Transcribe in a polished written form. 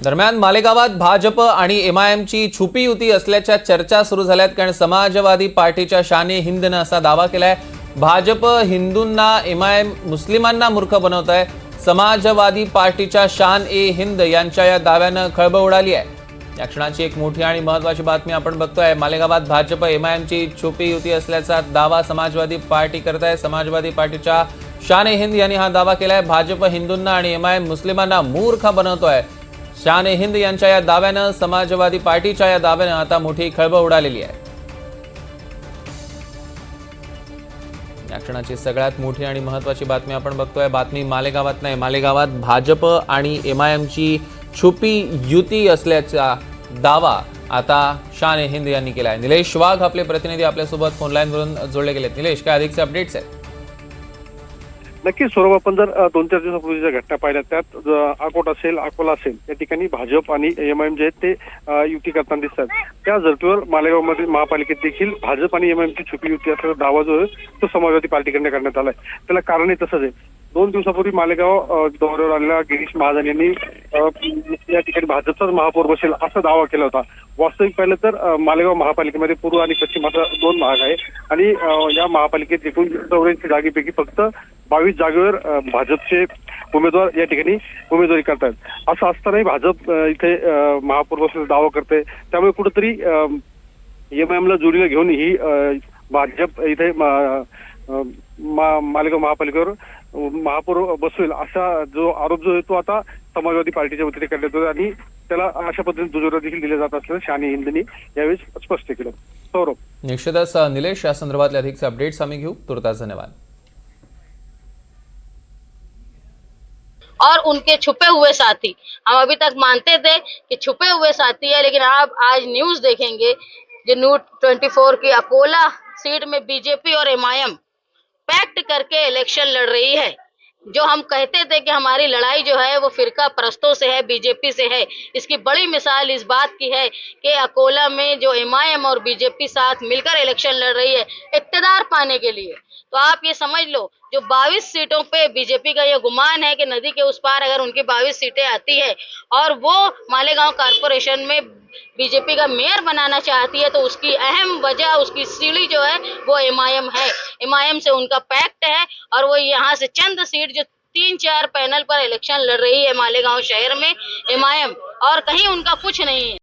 दरम्यान मालेगावात भाजप आणि एमआयएमची छुपी युती असल्याच्या चर्चा सुरू झाल्यात। कारण समाजवादी पार्टीच्या शान ए हिंदनं असा दावा केलाय, भाजप हिंदूंना एमआयएम मुस्लिमांना मूर्ख बनवत आहे। समाजवादी पार्टीच्या शान ए हिंद यांच्या या दाव्यानं खळबळ उडाली आहे। या क्षणाची एक मोठी आणि महत्त्वाची बातमी आपण बघतोय। मालेगावात भाजप एमआयएमची छुपी युती असल्याचा दावा समाजवादी पार्टी करत आहे। समाजवादी पार्टीच्या शान ए हिंद यांनी हा दावा केलाय, भाजप हिंदूंना आणि एमआयएम मुस्लिमांना मूर्ख बनवतोय। शान ए हिंद यांच्या या दाव्यानं समाजवादी पार्टीच्या या दाव्यानं आता मोठी खळबळ उडालेली आहे। या क्षणाची सगळ्यात मोठी आणि महत्त्वाची बातमी आपण बघतोय। बातमी मालेगावात नाही, मालेगावात भाजप आणि एमआयएमची छुपी युती असल्याचा दावा आता शान ए हिंद यांनी केला आहे। निलेश वाघ आपले प्रतिनिधी आपल्यासोबत फोन लाईनवरून जोडले गेलेत। निलेश, काय अधिकचे अपडेट्स आहेत? नक्कीच सौरभ, आपण जर 2-4 दिवसापूर्वीच्या घटना पाहिल्या त्यात अकोट असेल, अकोला असेल या ठिकाणी भाजप आणि एमआयएम जे आहेत ते युती करताना दिसतात। त्या धर्तीवर मालेगावमध्ये महापालिकेत देखील भाजप आणि एमआयएमची छुपी युती असल्याचा दावा जो आहे तो समाजवादी पार्टीकडून करण्यात आलाय। त्याला कारणही तसंच आहे। 2 दिवसापूर्वी मालेगाव दौऱ्यावर आलेल्या गिरीश महाजन यांनी या ठिकाणी भाजपचाच महापौर बसेल असा दावा केला होता। वास्तविक पाहिलं तर मालेगाव महापालिकेमध्ये पूर्व आणि पश्चिम असा 2 भाग आहे आणि या महापालिकेत एकूण 84 जागेपैकी फक्त 22 जागेवर भाजपचे उमेदवार या ठिकाणी उमेदवारी करतात। असं असतानाही भाजप इथे महापौर बसण्याचा दावा करते। त्यामुळे कुठेतरी एमआयएमला जोडीला घेऊन ही भाजप इथे मालेगाव महापालिकेवर महापौर बसवेल असा जो आरोप जो आहे तो आता समाजवादी पार्टीच्या वतीने करण्यात येतो आणि त्याला अशा पद्धतीने दुजोरा देखील दिले जात असल्याचं शान ए हिंदनी यावेळी स्पष्ट केलं। सौरभ, निश्चितच निलेश, या संदर्भातले अधिकचे अपडेट्स आम्ही घेऊ। तुर्तास धन्यवाद। और उनके छुपे हुए साथी, हम अभी तक मानते थे कि छुपे हुए साथी है, लेकिन आप आज न्यूज देखेंगे जो न्यूज 24 की अकोला सीट में बीजेपी और एमआईएम पैक्ट करके इलेक्शन लड़ रही है। जो हम कहते थे कि हमारी लड़ाई जो है वो फिरका परस्तों से है, बीजेपी से है, इसकी बड़ी मिसाल इस बात की है कि अकोला में जो एमआईएम और बीजेपी साथ मिलकर इलेक्शन लड़ रही है इक्तदार पाने के लिए। तो आप ये समझ लो, जो 22 सीटों पे बीजेपी का ये गुमान है कि नदी के उस पार अगर उनकी 22 सीटें आती है और वो मालेगांव कारपोरेशन में बीजेपी का मेयर बनाना चाहती है, तो उसकी अहम वजह, उसकी सीढ़ी जो है वो एमआईएम है। एमआईएम से उनका पैक्ट है और वो यहाँ से चंद सीट जो 3-4 पैनल पर इलेक्शन लड़ रही है मालेगांव शहर में एमआईएम, और कहीं उनका कुछ नहीं है।